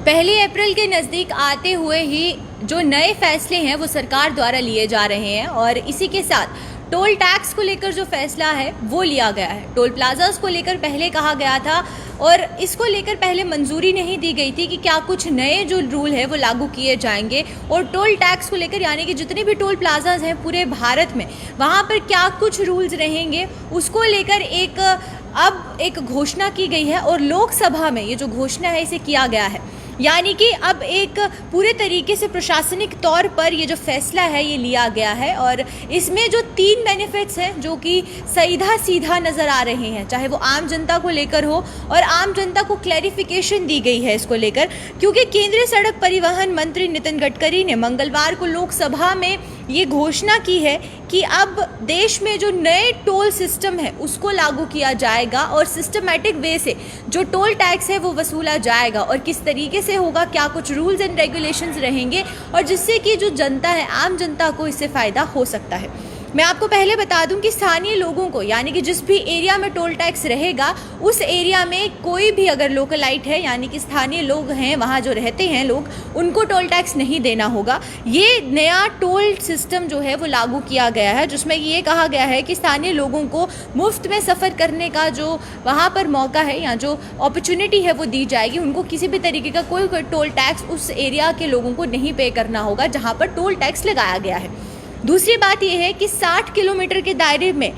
पहली अप्रैल के नज़दीक आते हुए ही जो नए फैसले हैं वो सरकार द्वारा लिए जा रहे हैं और इसी के साथ टोल टैक्स को लेकर जो फैसला है वो लिया गया है। टोल प्लाजास को लेकर पहले कहा गया था और इसको लेकर पहले मंजूरी नहीं दी गई थी कि क्या कुछ नए जो रूल है वो लागू किए जाएंगे और टोल टैक्स को लेकर यानी कि जितने भी टोल प्लाजाज हैं पूरे भारत में वहाँ पर क्या कुछ रूल्स रहेंगे उसको लेकर एक घोषणा की गई है और लोकसभा में ये जो घोषणा है इसे किया गया है। यानी कि अब एक पूरे तरीके से प्रशासनिक तौर पर ये जो फैसला है ये लिया गया है और इसमें जो 3 बेनिफिट्स हैं जो कि सीधा नज़र आ रहे हैं, चाहे वो आम जनता को लेकर हो और आम जनता को क्लैरिफिकेशन दी गई है इसको लेकर, क्योंकि केंद्रीय सड़क परिवहन मंत्री नितिन गडकरी ने मंगलवार को लोकसभा में ये घोषणा की है कि अब देश में जो नए टोल सिस्टम है उसको लागू किया जाएगा और सिस्टमैटिक वे से जो टोल टैक्स है वो वसूला जाएगा और किस तरीके से होगा, क्या कुछ रूल्स एंड रेगुलेशंस रहेंगे और जिससे कि जो जनता है आम जनता को इससे फ़ायदा हो सकता है। मैं आपको पहले बता दूं कि स्थानीय लोगों को यानी कि जिस भी एरिया में टोल टैक्स रहेगा उस एरिया में कोई भी अगर लोकलाइट है यानी कि स्थानीय लोग हैं वहाँ जो रहते हैं लोग उनको टोल टैक्स नहीं देना होगा। ये नया टोल सिस्टम जो है वो लागू किया गया है जिसमें ये कहा गया है कि स्थानीय लोगों को मुफ्त में सफ़र करने का जो वहाँ पर मौका है या जो अपॉर्चुनिटी है वो दी जाएगी। उनको किसी भी तरीके का कोई टोल टैक्स उस एरिया के लोगों को नहीं पे करना होगा जहाँ पर टोल टैक्स लगाया गया है। दूसरी बात यह है कि 60 किलोमीटर के दायरे में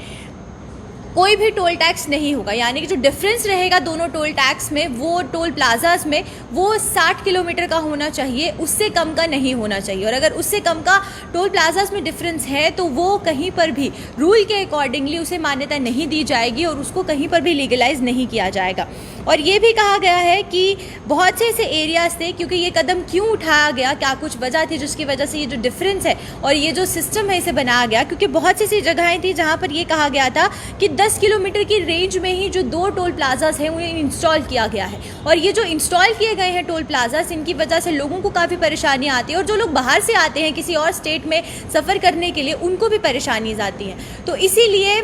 कोई भी टोल टैक्स नहीं होगा, यानी कि जो डिफरेंस रहेगा दोनों टोल टैक्स में वो टोल प्लाजास में वो 60 किलोमीटर का होना चाहिए, उससे कम का नहीं होना चाहिए। और अगर उससे कम का टोल प्लाजास में डिफरेंस है तो वो कहीं पर भी रूल के अकॉर्डिंगली उसे मान्यता नहीं दी जाएगी और उसको कहीं पर भी लीगलाइज नहीं किया जाएगा। और ये भी कहा गया है कि बहुत से ऐसे एरियाज थे, क्योंकि ये कदम क्यों उठाया गया, क्या कुछ वजह थी जिसकी वजह से ये जो डिफरेंस है और ये जो सिस्टम है इसे बनाया गया, क्योंकि बहुत सी ऐसी जगहें थी जहाँ पर ये कहा गया था कि 10 किलोमीटर की रेंज में ही जो 2 टोल प्लाजास हैं उन्हें इंस्टॉल किया गया है और ये जो इंस्टॉल किए गए हैं टोल प्लाजास इनकी वजह से लोगों को काफ़ी परेशानी आती है और जो लोग बाहर से आते हैं किसी और स्टेट में सफ़र करने के लिए उनको भी परेशानी आती हैं। तो इसीलिए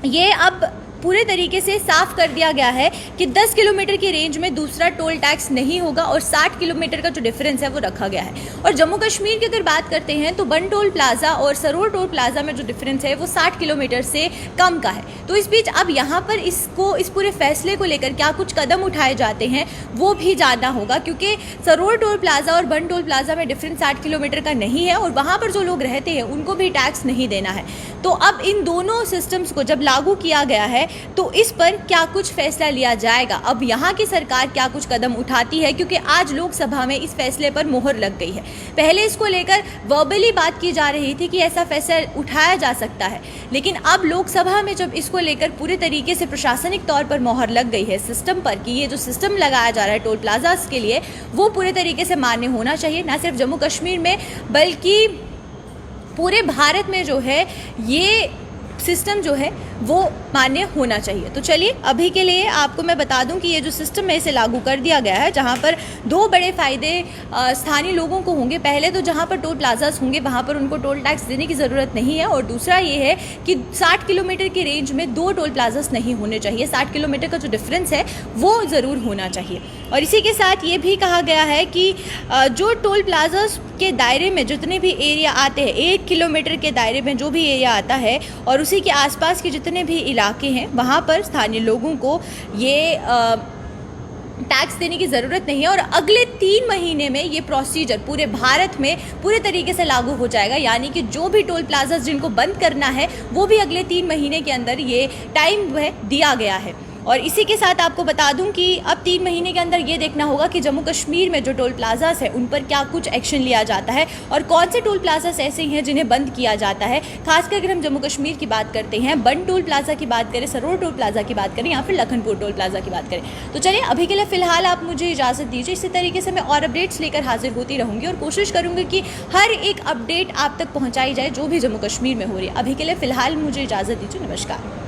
ये अब पूरे तरीके से साफ कर दिया गया है कि 10 किलोमीटर की रेंज में दूसरा टोल टैक्स नहीं होगा और 60 किलोमीटर का जो डिफरेंस है वो रखा गया है। और जम्मू कश्मीर की अगर बात करते हैं तो बन टोल प्लाजा और सरोर टोल प्लाजा में जो डिफरेंस है वो 60 किलोमीटर से कम का है। तो इस बीच अब यहाँ पर इस पूरे फैसले को लेकर क्या कुछ कदम उठाए जाते हैं वो भी जानना होगा, क्योंकि सरोर टोल प्लाजा और बन टोल प्लाजा में डिफरेंस 60 किलोमीटर का नहीं है और वहाँ पर जो लोग रहते हैं उनको भी टैक्स नहीं देना है। तो अब इन दोनों सिस्टम्स को जब लागू किया गया है तो इस पर क्या कुछ फैसला लिया जाएगा, अब यहाँ की सरकार क्या कुछ कदम उठाती है, क्योंकि आज लोकसभा में इस फैसले पर मोहर लग गई है। पहले इसको लेकर वर्बली बात की जा रही थी कि ऐसा फैसला उठाया जा सकता है, लेकिन अब लोकसभा में जब इसको लेकर पूरे तरीके से प्रशासनिक तौर पर मोहर लग गई है सिस्टम पर कि ये जो सिस्टम लगाया जा रहा है टोल प्लाजास के लिए वो पूरे तरीके से मान्य होना चाहिए, ना सिर्फ जम्मू कश्मीर में बल्कि पूरे भारत में जो है ये सिस्टम जो है वो मान्य होना चाहिए। तो चलिए अभी के लिए आपको मैं बता दूं कि ये जो सिस्टम है इसे लागू कर दिया गया है, जहां पर 2 बड़े फ़ायदे स्थानीय लोगों को होंगे। पहले तो जहां पर टोल प्लाजास होंगे वहां पर उनको टोल टैक्स देने की ज़रूरत नहीं है और दूसरा ये है कि 60 किलोमीटर की रेंज में 2 टोल प्लाजास नहीं होने चाहिए, 60 किलोमीटर का जो डिफरेंस है वो ज़रूर होना चाहिए। और इसी के साथ ये भी कहा गया है कि जो टोल प्लाजास के दायरे में जितने भी एरिया आते हैं, 1 किलोमीटर के दायरे में जो भी एरिया आता है और उसी के आसपास के जितने भी इलाके हैं वहाँ पर स्थानीय लोगों को ये टैक्स देने की ज़रूरत नहीं है और अगले 3 महीने में ये प्रोसीजर पूरे भारत में पूरे तरीके से लागू हो जाएगा। यानी कि जो भी टोल प्लाजास जिनको बंद करना है वो भी अगले 3 महीने के अंदर ये टाइम दिया गया है। और इसी के साथ आपको बता दूं कि अब 3 महीने के अंदर ये देखना होगा कि जम्मू कश्मीर में जो टोल प्लाजास है उन पर क्या कुछ एक्शन लिया जाता है और कौन से टोल प्लाजास ऐसे हैं जिन्हें बंद किया जाता है। खासकर अगर हम जम्मू कश्मीर की बात करते हैं, बन टोल प्लाजा की बात करें, सरोर टोल प्लाजा की बात करें या फिर लखनपुर टोल प्लाजा की बात करें। तो चलिए अभी के लिए फ़िलहाल आप मुझे इजाज़त दीजिए। इसी तरीके से मैं और अपडेट्स लेकर हाजिर होती रहूँगी और कोशिश करूँगी कि हर एक अपडेट आप तक पहुँचाई जाए जो भी जम्मू कश्मीर में हो रही है। अभी के लिए फ़िलहाल मुझे इजाज़त दीजिए। नमस्कार।